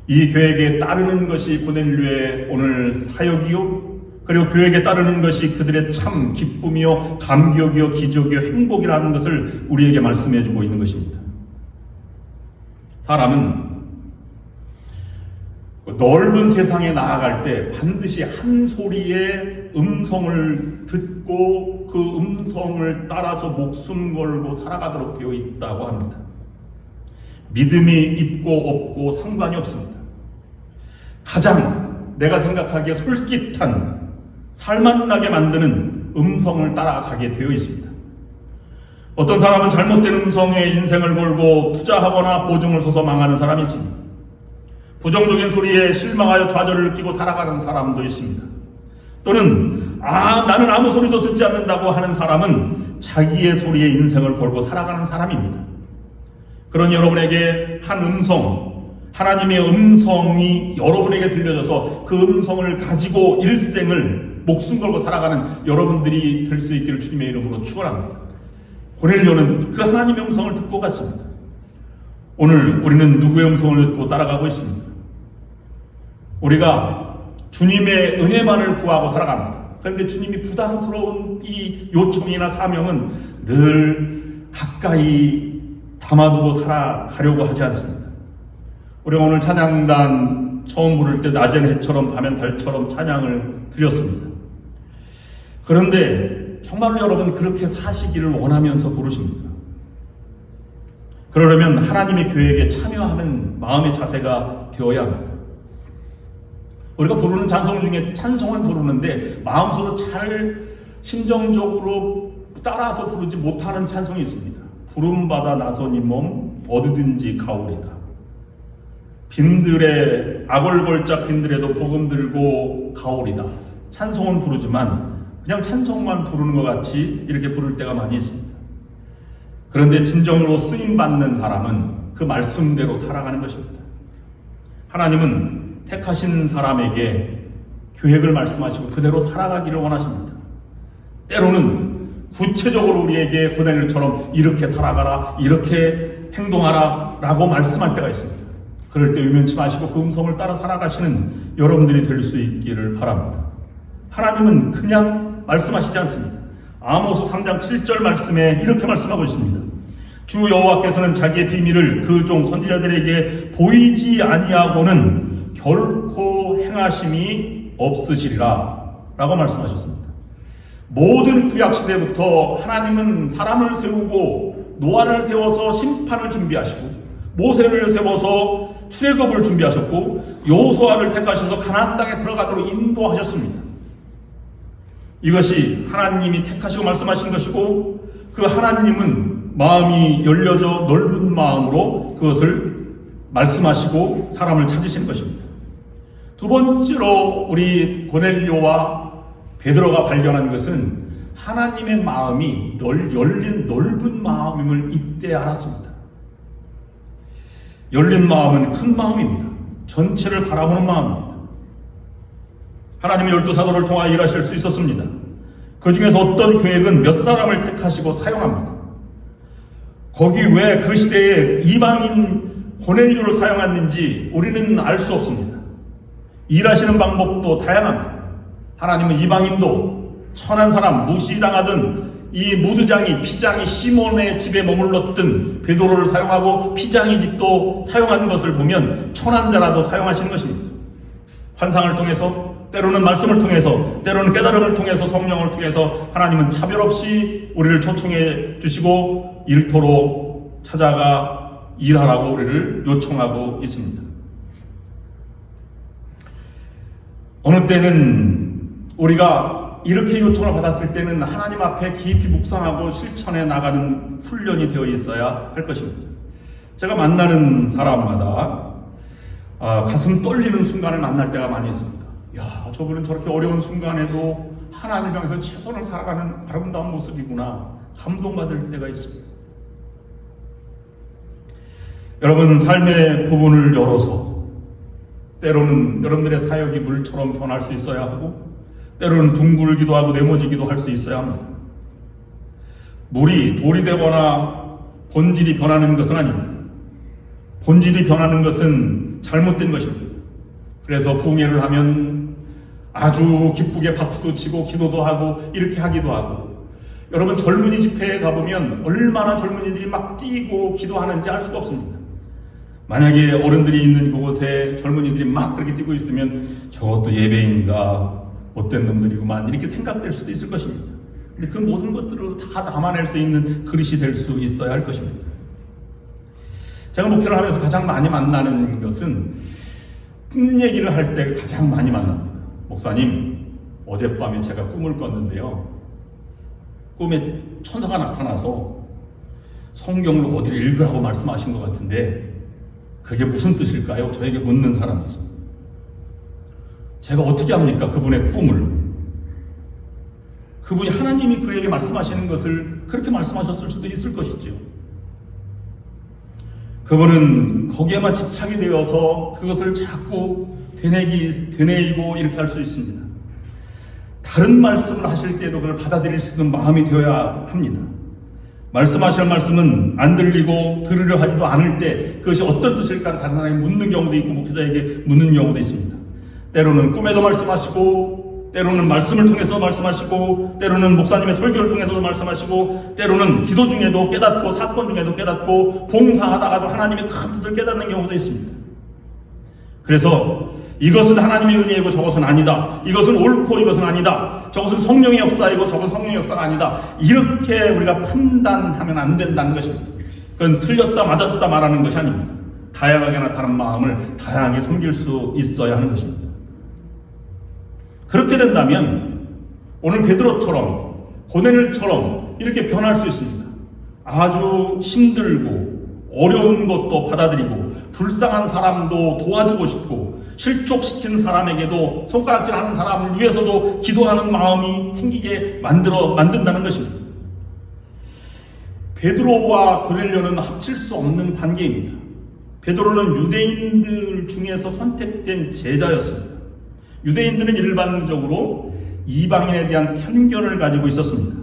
이 계획에 따르는 것이 고넬료의 오늘 사역이요, 그리고 계획에 따르는 것이 그들의 참 기쁨이요, 감격이요, 기적이요, 행복이라는 것을 우리에게 말씀해주고 있는 것입니다. 사람은 넓은 세상에 나아갈 때 반드시 한 소리의 음성을 듣고 그 음성을 따라서 목숨 걸고 살아가도록 되어 있다고 합니다. 믿음이 있고 없고 상관이 없습니다. 가장 내가 생각하기에 솔깃한 살맛나게 만드는 음성을 따라가게 되어 있습니다. 어떤 사람은 잘못된 음성에 인생을 걸고 투자하거나 보증을 서서 망하는 사람이 있습니다. 부정적인 소리에 실망하여 좌절을 느끼고 살아가는 사람도 있습니다. 또는 나는 아무 소리도 듣지 않는다고 하는 사람은 자기의 소리에 인생을 걸고 살아가는 사람입니다. 그러니 여러분에게 한 음성, 하나님의 음성이 여러분에게 들려져서 그 음성을 가지고 일생을 목숨 걸고 살아가는 여러분들이 될 수 있기를 주님의 이름으로 축원합니다. 고넬료는 그 하나님의 음성을 듣고 갔습니다. 오늘 우리는 누구의 음성을 듣고 따라가고 있습니다. 우리가 주님의 은혜만을 구하고 살아갑니다. 그런데 주님이 부담스러운 이 요청이나 사명은 늘 가까이 담아두고 살아가려고 하지 않습니다. 우리가 오늘 찬양단 처음 부를 때 낮엔 해처럼 밤엔 달처럼 찬양을 드렸습니다. 그런데 정말로 여러분 그렇게 사시기를 원하면서 부르십니까? 그러려면 하나님의 계획에 참여하는 마음의 자세가 되어야 합니다. 우리가 부르는 찬송 중에 찬송은 부르는데 마음속으로 잘 심정적으로 따라서 부르지 못하는 찬송이 있습니다. 부름받아 나선 이 몸 어디든지 가오리다. 빈들에 아골골짝 빈들에도 복음 들고 가오리다. 찬송은 부르지만 그냥 찬송만 부르는 것 같이 이렇게 부를 때가 많이 있습니다. 그런데 진정으로 쓰임받는 사람은 그 말씀대로 살아가는 것입니다. 하나님은 택하신 사람에게 계획을 말씀하시고 그대로 살아가기를 원하십니다. 때로는 구체적으로 우리에게 고넬료처럼 이렇게 살아가라, 이렇게 행동하라 라고 말씀할 때가 있습니다. 그럴 때 유면치 마시고 그 음성을 따라 살아가시는 여러분들이 될 수 있기를 바랍니다. 하나님은 그냥 말씀하시지 않습니다. 아모스 3장 7절 말씀에 이렇게 말씀하고 있습니다. 주 여호와께서는 자기의 비밀을 그 종 선지자들에게 보이지 아니하고는 결코 행하심이 없으시리라 라고 말씀하셨습니다. 모든 구약 시대부터 하나님은 사람을 세우고 노아를 세워서 심판을 준비하시고 모세를 세워서 출애굽을 준비하셨고 여호수아를 택하셔서 가나안 땅에 들어가도록 인도하셨습니다. 이것이 하나님이 택하시고 말씀하신 것이고 그 하나님은 마음이 열려져 넓은 마음으로 그것을 말씀하시고 사람을 찾으시는 것입니다. 두 번째로 우리 고넬료와 베드로가 발견한 것은 하나님의 마음이 열린 넓은 마음임을 이때 알았습니다. 열린 마음은 큰 마음입니다. 전체를 바라보는 마음입니다. 하나님은 12사도를 통하여 일하실 수 있었습니다. 그 중에서 어떤 계획은 몇 사람을 택하시고 사용합니다. 거기 왜 그 시대에 이방인 고넬료를 사용했는지 우리는 알 수 없습니다. 일하시는 방법도 다양합니다. 하나님은 이방인도 천한 사람, 무시당하던 이 무드장이 피장이 시몬의 집에 머물렀던 베드로를 사용하고 피장이 집도 사용하는 것을 보면 천한 자라도 사용하시는 것입니다. 환상을 통해서, 때로는 말씀을 통해서, 때로는 깨달음을 통해서, 성령을 통해서 하나님은 차별 없이 우리를 초청해 주시고 일터로 찾아가 일하라고 우리를 요청하고 있습니다. 어느 때는 우리가 이렇게 요청을 받았을 때는 하나님 앞에 깊이 묵상하고 실천해 나가는 훈련이 되어 있어야 할 것입니다. 제가 만나는 사람마다 가슴 떨리는 순간을 만날 때가 많이 있습니다. 야, 저분은 저렇게 어려운 순간에도 하나님을 향해서 최선을 살아가는 아름다운 모습이구나 감동받을 때가 있습니다. 여러분, 삶의 부분을 열어서 때로는 여러분들의 사역이 물처럼 변할 수 있어야 하고 때로는 둥글기도 하고 네모지기도 할 수 있어야 합니다. 물이 돌이 되거나 본질이 변하는 것은 아닙니다. 본질이 변하는 것은 잘못된 것입니다. 그래서 부흥회를 하면 아주 기쁘게 박수도 치고 기도도 하고 이렇게 하기도 하고, 여러분 젊은이 집회에 가보면 얼마나 젊은이들이 막 뛰고 기도하는지 알 수가 없습니다. 만약에 어른들이 있는 그곳에 젊은이들이 막 그렇게 뛰고 있으면 저것도 예배인가 못된 놈들이구만 이렇게 생각될 수도 있을 것입니다. 근데 그 모든 것들을 다 담아낼 수 있는 그릇이 될 수 있어야 할 것입니다. 제가 목회를 하면서 가장 많이 만나는 것은 꿈 얘기를 할 때 가장 많이 만납니다. 목사님, 어젯밤에 제가 꿈을 꿨는데요, 꿈에 천사가 나타나서 성경을 어디를 읽으라고 말씀하신 것 같은데 그게 무슨 뜻일까요? 저에게 묻는 사람이 있습니다. 제가 어떻게 합니까? 그분의 꿈을. 그분이 하나님이 그에게 말씀하시는 것을 그렇게 말씀하셨을 수도 있을 것이죠. 그분은 거기에만 집착이 되어서 그것을 자꾸 되뇌이고 이렇게 할 수 있습니다. 다른 말씀을 하실 때도 그걸 받아들일 수 있는 마음이 되어야 합니다. 말씀하시는 말씀은 안 들리고 들으려 하지도 않을 때 그것이 어떤 뜻일까 다른 사람이 묻는 경우도 있고 목회자에게 묻는 경우도 있습니다. 때로는 꿈에도 말씀하시고, 때로는 말씀을 통해서 말씀하시고, 때로는 목사님의 설교를 통해서도 말씀하시고, 때로는 기도 중에도 깨닫고 사건 중에도 깨닫고 봉사하다가도 하나님의 큰 뜻을 깨닫는 경우도 있습니다. 그래서 이것은 하나님의 은혜이고 저것은 아니다, 이것은 옳고 이것은 아니다, 저것은 성령의 역사이고 저것은 성령의 역사가 아니다, 이렇게 우리가 판단하면 안 된다는 것입니다. 그건 틀렸다 맞았다 말하는 것이 아닙니다. 다양하게 나타나는 마음을 다양하게 섬길 수 있어야 하는 것입니다. 그렇게 된다면 오늘 베드로처럼 고넬료처럼 이렇게 변할 수 있습니다. 아주 힘들고 어려운 것도 받아들이고 불쌍한 사람도 도와주고 싶고 실족시킨 사람에게도 손가락질하는 사람을 위해서도 기도하는 마음이 생기게 만든다는 것입니다. 베드로와 고넬료는 합칠 수 없는 관계입니다. 베드로는 유대인들 중에서 선택된 제자였습니다. 유대인들은 일반적으로 이방인에 대한 편견을 가지고 있었습니다.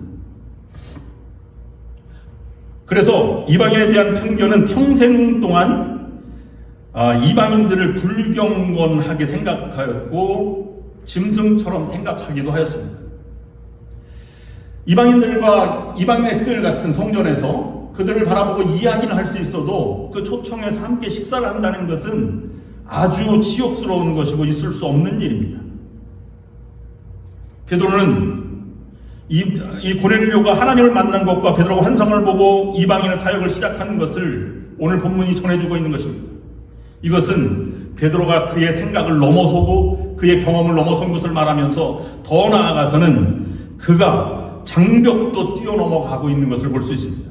그래서 이방인에 대한 편견은 평생 동안 이방인들을 불경건하게 생각하였고 짐승처럼 생각하기도 하였습니다. 이방인들과 이방인의 뜰 같은 성전에서 그들을 바라보고 이야기는 할 수 있어도 그 초청에서 함께 식사를 한다는 것은 아주 치욕스러운 것이고 있을 수 없는 일입니다. 베드로는 이 고넬료가 하나님을 만난 것과 베드로가 환상을 보고 이방인의 사역을 시작하는 것을 오늘 본문이 전해주고 있는 것입니다. 이것은 베드로가 그의 생각을 넘어서고 그의 경험을 넘어선 것을 말하면서 더 나아가서는 그가 장벽도 뛰어넘어가고 있는 것을 볼 수 있습니다.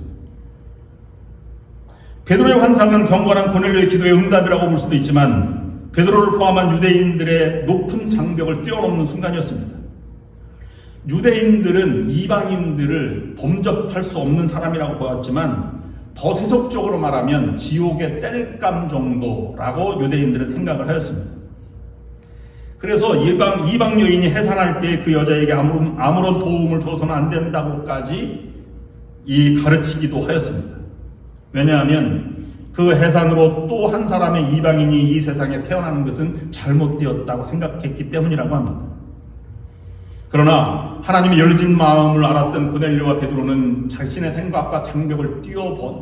베드로의 환상은 경건한 고넬료의 기도의 응답이라고 볼 수도 있지만 베드로를 포함한 유대인들의 높은 장벽을 뛰어넘는 순간이었습니다. 유대인들은 이방인들을 범접할 수 없는 사람이라고 보았지만 더 세속적으로 말하면 지옥의 땔감 정도라고 유대인들은 생각을 하였습니다. 그래서 이방 여인이 해산할 때 그 여자에게 아무런 도움을 줘서는 안 된다고까지 가르치기도 하였습니다. 왜냐하면 그 해산으로 또 한 사람의 이방인이 이 세상에 태어나는 것은 잘못되었다고 생각했기 때문이라고 합니다. 그러나 하나님의 열린 마음을 알았던 고넬료와 베드로는 자신의 생각과 장벽을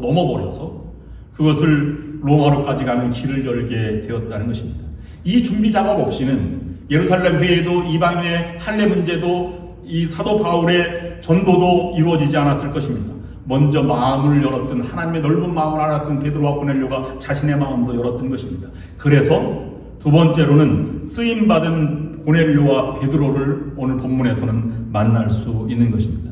넘어버려서 그것을 로마로까지 가는 길을 열게 되었다는 것입니다. 이 준비 작업 없이는 예루살렘 회의도 이방인의 할례 문제도 이 사도 바울의 전도도 이루어지지 않았을 것입니다. 먼저 마음을 열었던 하나님의 넓은 마음을 알았던 베드로와 고넬료가 자신의 마음도 열었던 것입니다. 그래서 두 번째로는 쓰임받은 고넬료와 베드로를 오늘 본문에서는 만날 수 있는 것입니다.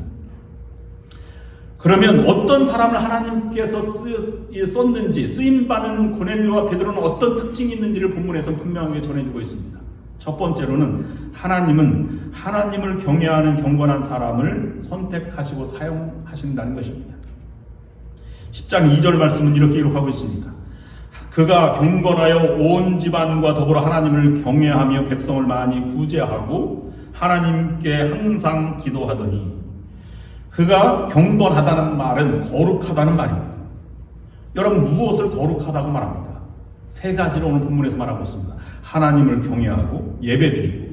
그러면 어떤 사람을 하나님께서 썼는지, 쓰임받은 고넬료와 베드로는 어떤 특징이 있는지를 본문에서 분명하게 전해주고 있습니다. 첫 번째로는 하나님은 하나님을 경외하는 경건한 사람을 선택하시고 사용하신다는 것입니다. 10장 2절 말씀은 이렇게 기록하고 있습니다. 그가 경건하여 온 집안과 더불어 하나님을 경외하며 백성을 많이 구제하고 하나님께 항상 기도하더니, 그가 경건하다는 말은 거룩하다는 말입니다. 여러분, 무엇을 거룩하다고 말합니까? 세 가지로 오늘 본문에서 말하고 있습니다. 하나님을 경외하고 예배드리고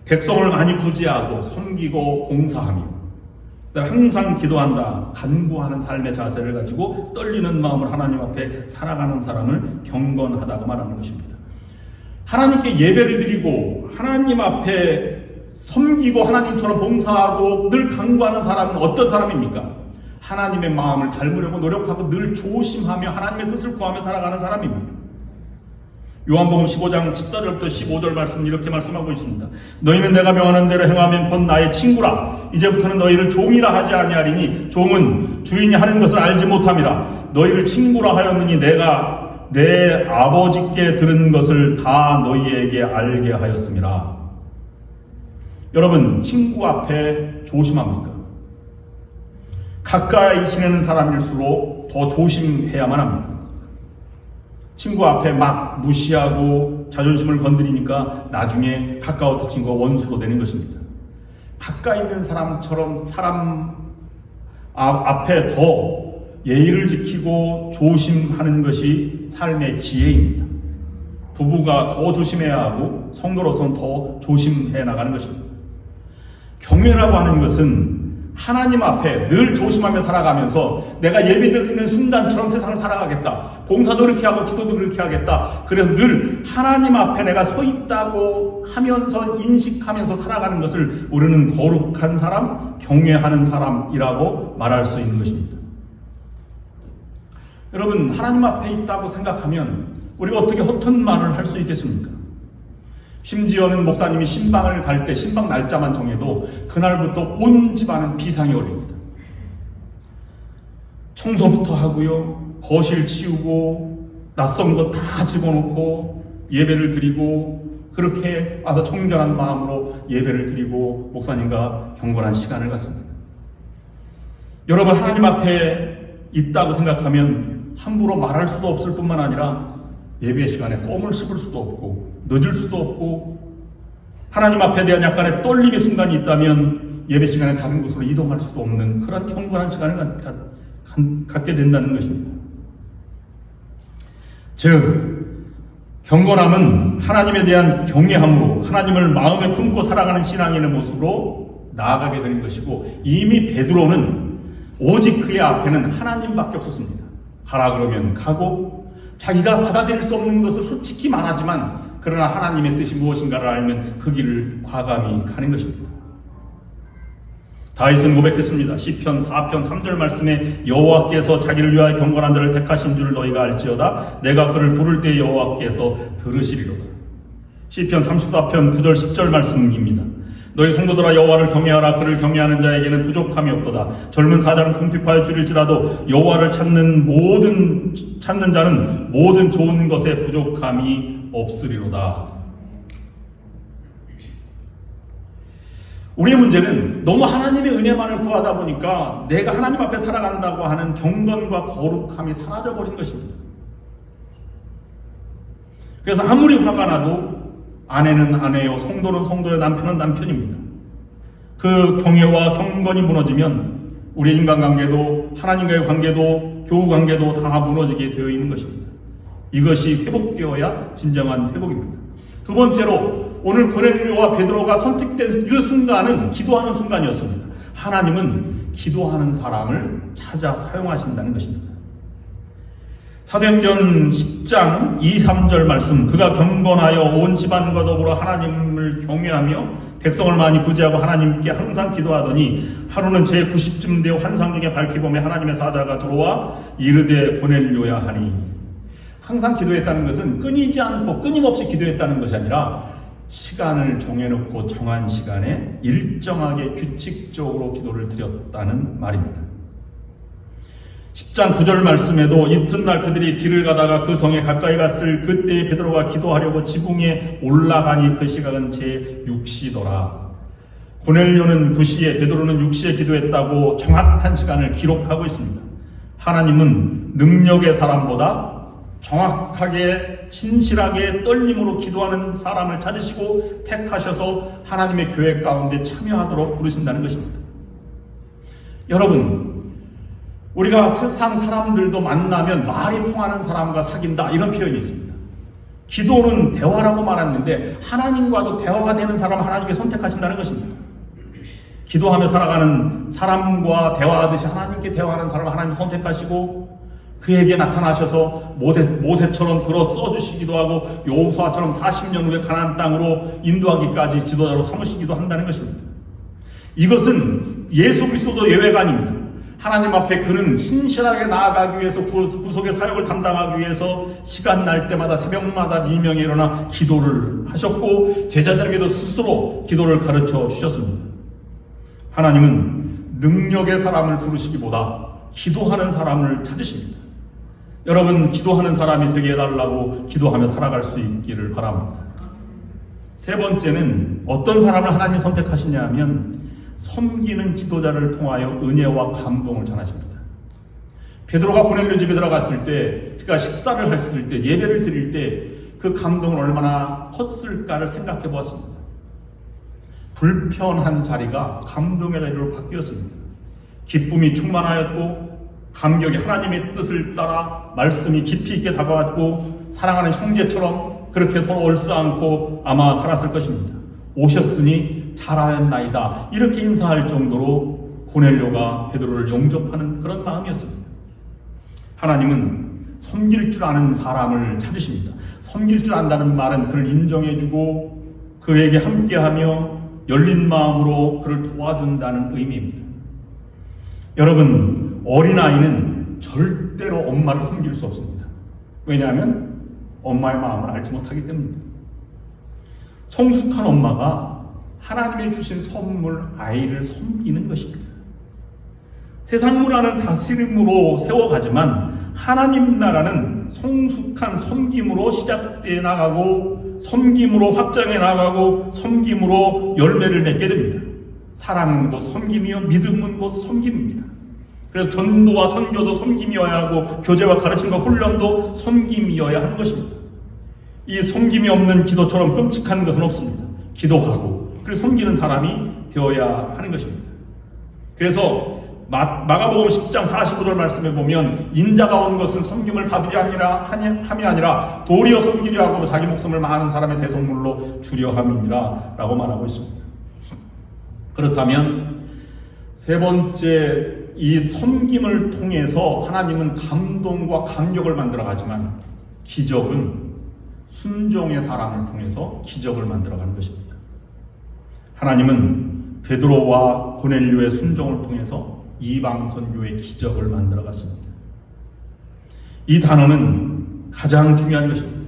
백성을 많이 구제하고 섬기고 봉사하며 항상 기도한다. 간구하는 삶의 자세를 가지고 떨리는 마음을 하나님 앞에 살아가는 사람을 경건하다고 말하는 것입니다. 하나님께 예배를 드리고 하나님 앞에 섬기고 하나님처럼 봉사하고 늘 간구하는 사람은 어떤 사람입니까? 하나님의 마음을 닮으려고 노력하고 늘 조심하며 하나님의 뜻을 구하며 살아가는 사람입니다. 요한복음 15장 14절부터 15절 말씀 이렇게 말씀하고 있습니다. 너희는 내가 명하는 대로 행하면 곧 나의 친구라. 이제부터는 너희를 종이라 하지 아니하리니 종은 주인이 하는 것을 알지 못함이라. 너희를 친구라 하였느니 내가 내 아버지께 들은 것을 다 너희에게 알게 하였음이라. 여러분, 친구 앞에 조심합니까? 가까이 지내는 사람일수록 더 조심해야만 합니다. 친구 앞에 막 무시하고 자존심을 건드리니까 나중에 가까웠던 친구가 원수로 되는 것입니다. 가까이 있는 사람처럼 사람 앞에 더 예의를 지키고 조심하는 것이 삶의 지혜입니다. 부부가 더 조심해야 하고 성도로서는 더 조심해 나가는 것입니다. 경외라고 하는 것은 하나님 앞에 늘 조심하며 살아가면서 내가 예배드리는 순간처럼 세상을 살아가겠다. 봉사도 그렇게 하고 기도도 그렇게 하겠다. 그래서 늘 하나님 앞에 내가 서 있다고 하면서 인식하면서 살아가는 것을 우리는 거룩한 사람, 경외하는 사람이라고 말할 수 있는 것입니다. 여러분, 하나님 앞에 있다고 생각하면 우리가 어떻게 허튼 말을 할 수 있겠습니까? 심지어는 목사님이 신방을 갈 때 신방 날짜만 정해도 그날부터 온 집안은 비상이 걸립니다. 청소부터 하고요, 거실 치우고 낯선 것 다 집어넣고 예배를 드리고 그렇게 와서 청결한 마음으로 예배를 드리고 목사님과 경건한 시간을 갖습니다. 여러분, 하나님 앞에 있다고 생각하면 함부로 말할 수도 없을 뿐만 아니라 예배 시간에 껌을 씹을 수도 없고 늦을 수도 없고 하나님 앞에 대한 약간의 떨림의 순간이 있다면 예배 시간에 다른 곳으로 이동할 수도 없는 그런 경건한 시간을 갖게 된다는 것입니다. 즉 경건함은 하나님에 대한 경외함으로 하나님을 마음에 품고 살아가는 신앙인의 모습으로 나아가게 되는 것이고, 이미 베드로는 오직 그의 앞에는 하나님밖에 없었습니다. 가라 그러면 가고, 자기가 받아들일 수 없는 것을 솔직히 말하지만 그러나 하나님의 뜻이 무엇인가를 알면 그 길을 과감히 가는 것입니다. 다윗은 고백했습니다. 시편 4편 3절 말씀에 여호와께서 자기를 위하여 경건한 자를 택하신 줄 너희가 알지어다. 내가 그를 부를 때 여호와께서 들으시리로다. 시편 34편 9절 10절 말씀입니다. 너희 성도들아 여호와를 경외하라. 그를 경외하는 자에게는 부족함이 없도다. 젊은 사자는 궁핍하여 줄일지라도 여호와를 찾는 자는 모든 좋은 것에 부족함이 없으리로다. 우리의 문제는 너무 하나님의 은혜만을 구하다 보니까 내가 하나님 앞에 살아간다고 하는 경건과 거룩함이 사라져버린 것입니다. 그래서 아무리 화가 나도 아내는 아내요, 성도는 성도요, 남편은 남편입니다. 그 경외와 경건이 무너지면 우리의 인간관계도 하나님과의 관계도 교우 관계도 다 무너지게 되어 있는 것입니다. 이것이 회복되어야 진정한 회복입니다. 두 번째로 오늘 고넬료와 베드로가 선택된 그 순간은 기도하는 순간이었습니다. 하나님은 기도하는 사람을 찾아 사용하신다는 것입니다. 사도행전 10장 2, 3절 말씀, 그가 경건하여 온 집안과 더불어 하나님을 경외하며 백성을 많이 구제하고 하나님께 항상 기도하더니 하루는 제90쯤 되어 환상 중에 밝히 보매 하나님의 사자가 들어와 이르되 고넬료야 하니, 항상 기도했다는 것은 끊이지 않고 끊임없이 기도했다는 것이 아니라 시간을 정해놓고 정한 시간에 일정하게 규칙적으로 기도를 드렸다는 말입니다. 10장 9절 말씀에도 이튿날 그들이 길을 가다가 그 성에 가까이 갔을 그때에 베드로가 기도하려고 지붕에 올라가니 그 시각은 제6시더라. 고넬료는 9시에 베드로는 6시에 기도했다고 정확한 시간을 기록하고 있습니다. 하나님은 능력의 사람보다 정확하게 진실하게 떨림으로 기도하는 사람을 찾으시고 택하셔서 하나님의 교회 가운데 참여하도록 부르신다는 것입니다. 여러분, 우리가 세상 사람들도 만나면 말이 통하는 사람과 사귄다 이런 표현이 있습니다. 기도는 대화라고 말하는데 하나님과도 대화가 되는 사람을 하나님께 선택하신다는 것입니다. 기도하며 살아가는 사람과 대화하듯이 하나님께 대화하는 사람을 하나님 선택하시고 그에게 나타나셔서 모세처럼 들어 써주시기도 하고 여호수아처럼 40년 후에 가나안 땅으로 인도하기까지 지도자로 삼으시기도 한다는 것입니다. 이것은 예수 그리스도도 예외가 아닙니다. 하나님 앞에 그는 신실하게 나아가기 위해서 구속의 사역을 담당하기 위해서 시간 날 때마다 새벽마다 미명에 일어나 기도를 하셨고 제자들에게도 스스로 기도를 가르쳐 주셨습니다. 하나님은 능력의 사람을 부르시기보다 기도하는 사람을 찾으십니다. 여러분, 기도하는 사람이 되게 해달라고 기도하며 살아갈 수 있기를 바랍니다. 세 번째는 어떤 사람을 하나님이 선택하시냐 하면 섬기는 지도자를 통하여 은혜와 감동을 전하십니다. 베드로가 고넬료 집에 들어갔을 때, 그가 식사를 했을 때, 예배를 드릴 때 그 감동은 얼마나 컸을까를 생각해 보았습니다. 불편한 자리가 감동의 자리로 바뀌었습니다. 기쁨이 충만하였고 감격이 하나님의 뜻을 따라 말씀이 깊이 있게 다가왔고 사랑하는 형제처럼 그렇게 서로 얼싸안고 아마 살았을 것입니다. 오셨으니 잘하였나이다 이렇게 인사할 정도로 고넬료가 베드로를 영접하는 그런 마음이었습니다. 하나님은 섬길 줄 아는 사람을 찾으십니다. 섬길 줄 안다는 말은 그를 인정해주고 그에게 함께하며 열린 마음으로 그를 도와준다는 의미입니다. 여러분, 어린아이는 절대로 엄마를 섬길 수 없습니다. 왜냐하면 엄마의 마음을 알지 못하기 때문입니다. 성숙한 엄마가 하나님이 주신 선물 아이를 섬기는 것입니다. 세상 문화는 다스림으로 세워가지만 하나님 나라는 성숙한 섬김으로 시작되어 나가고 섬김으로 확장해 나가고 섬김으로 열매를 맺게 됩니다. 사랑은 곧 섬김이요 믿음은 곧 섬김입니다. 그래서 전도와 선교도 섬김이어야 하고 교제와 가르침과 훈련도 섬김이어야 하는 것입니다. 이 섬김이 없는 기도처럼 끔찍한 것은 없습니다. 기도하고 그리고 섬기는 사람이 되어야 하는 것입니다. 그래서 마가복음 10장 45절 말씀에 보면 인자가 온 것은 섬김을 받으리 함이 아니라 도리어 섬기려 하고 자기 목숨을 많은 사람의 대속물로 주려 함이니라 라고 말하고 있습니다. 그렇다면 세 번째, 이 섬김을 통해서 하나님은 감동과 감격을 만들어가지만 기적은 순종의 사람을 통해서 기적을 만들어가는 것입니다. 하나님은 베드로와 고넬료의 순종을 통해서 이방 선교의 기적을 만들어갔습니다. 이 단어는 가장 중요한 것입니다.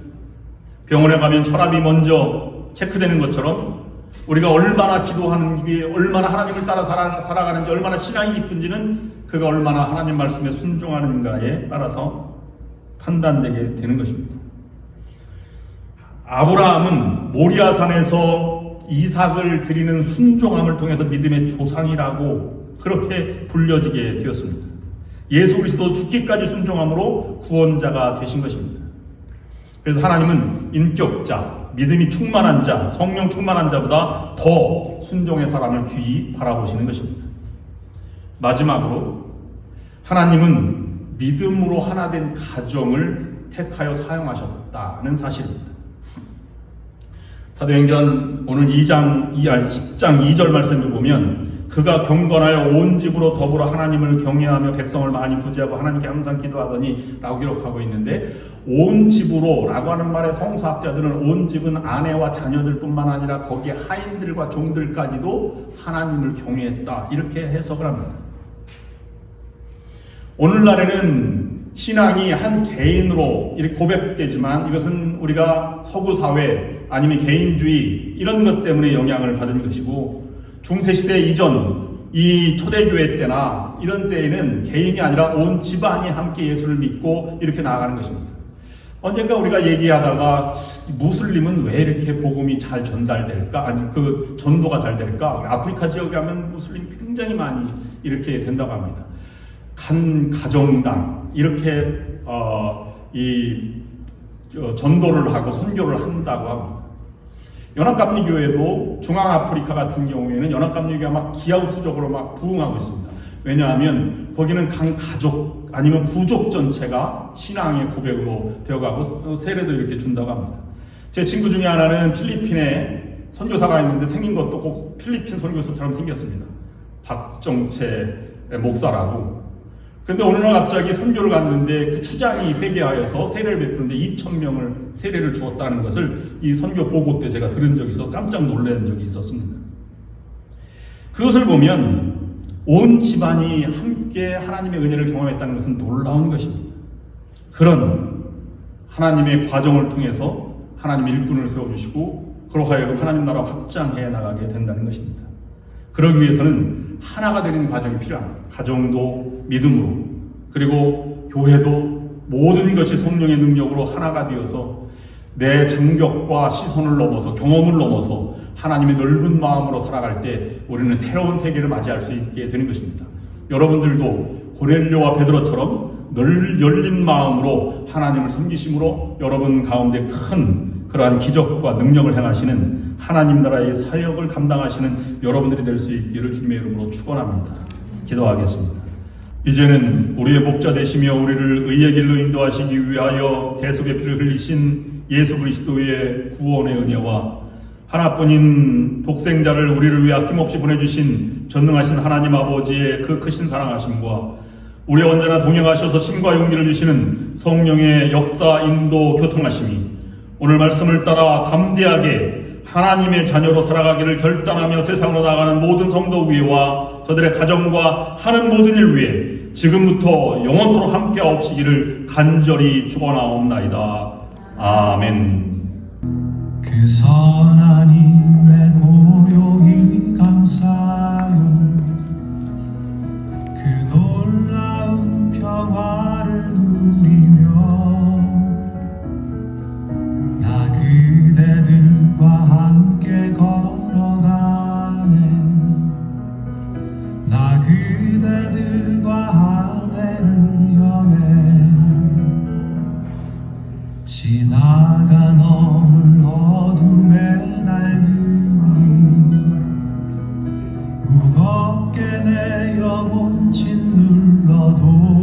병원에 가면 혈압이 먼저 체크되는 것처럼 우리가 얼마나 기도하는 게, 얼마나 하나님을 따라 살아가는지, 얼마나 신앙이 깊은지는 그가 얼마나 하나님 말씀에 순종하는가에 따라서 판단되게 되는 것입니다. 아브라함은 모리아산에서 이삭을 드리는 순종함을 통해서 믿음의 조상이라고 그렇게 불려지게 되었습니다. 예수 그리스도 죽기까지 순종함으로 구원자가 되신 것입니다. 그래서 하나님은 인격자, 믿음이 충만한 자, 성령 충만한 자보다 더 순종의 사람을 귀히 바라보시는 것입니다. 마지막으로 하나님은 믿음으로 하나 된 가정을 택하여 사용하셨다는 사실입니다. 사도행전 오늘 10장 2절 말씀을 보면 그가 경건하여 온 집으로 더불어 하나님을 경외하며 백성을 많이 구제하고 하나님께 항상 기도하더니 라고 기록하고 있는데, 온 집으로 라고 하는 말의 성서학자들은 온 집은 아내와 자녀들 뿐만 아니라 거기에 하인들과 종들까지도 하나님을 경외했다 이렇게 해석을 합니다. 오늘날에는 신앙이 한 개인으로 이렇게 고백되지만 이것은 우리가 서구 사회 아니면 개인주의 이런 것 때문에 영향을 받은 것이고, 중세시대 이전 이 초대교회 때나 이런 때에는 개인이 아니라 온 집안이 함께 예수를 믿고 이렇게 나아가는 것입니다. 언젠가 우리가 얘기하다가 무슬림은 왜 이렇게 복음이 잘 전달될까? 아니 그 전도가 잘 될까? 아프리카 지역에 가면 무슬림 굉장히 많이 이렇게 된다고 합니다. 가정당 이렇게 전도를 하고 선교를 한다고 합니다. 연합감리교회도 중앙아프리카 같은 경우에는 연합감리교회가 막 기하급수적으로 막 부흥하고 있습니다. 왜냐하면 거기는 간 가족 아니면 부족 전체가 신앙의 고백으로 되어가고 세례도 이렇게 준다고 합니다. 제 친구 중에 하나는 필리핀에 선교사가 있는데 생긴 것도 꼭 필리핀 선교사처럼 생겼습니다. 박정채 목사라고. 그런데 어느 날 갑자기 선교를 갔는데 그 추장이 회개하여서 세례를 베푸는데 2,000명을 세례를 주었다는 것을 이 선교 보고 때 제가 들은 적이 있어서 깜짝 놀란 적이 있었습니다. 그것을 보면 온 집안이 함께 하나님의 은혜를 경험했다는 것은 놀라운 것입니다. 그런 하나님의 과정을 통해서 하나님의 일꾼을 세워주시고 그러하여금 하나님 나라 확장해 나가게 된다는 것입니다. 그러기 위해서는 하나가 되는 과정이 필요합니다. 가정도 믿음으로, 그리고 교회도 모든 것이 성령의 능력으로 하나가 되어서 내 장벽과 시선을 넘어서 경험을 넘어서 하나님의 넓은 마음으로 살아갈 때 우리는 새로운 세계를 맞이할 수 있게 되는 것입니다. 여러분들도 고넬료와 베드로처럼 열린 마음으로 하나님을 섬기심으로 여러분 가운데 큰 그러한 기적과 능력을 행하시는 하나님 나라의 사역을 감당하시는 여러분들이 될 수 있기를 주님의 이름으로 축원합니다. 기도하겠습니다. 이제는 우리의 목자 되시며 우리를 의의 길로 인도하시기 위하여 대속의 피를 흘리신 예수 그리스도의 구원의 은혜와 하나뿐인 독생자를 우리를 위해 아낌없이 보내주신 전능하신 하나님 아버지의 그 크신 사랑하심과 우리 언제나 동행하셔서 힘과 용기를 주시는 성령의 역사, 인도, 교통하심이 오늘 말씀을 따라 담대하게 하나님의 자녀로 살아가기를 결단하며 세상으로 나가는 모든 성도 위에와 저들의 가정과 하는 모든 일 위에 지금부터 영원토록 함께하옵시기를 간절히 축원하옵나이다. 아멘. 그 선한 힘에 고요히 감사하여 그 놀라운 평화를 누리며 나 그대들과 함께 걸어가네. 나 그대들과 하늘을 여네. 지나가 넘을 어둠의 날들이 무겁게 내 영혼 짓눌러도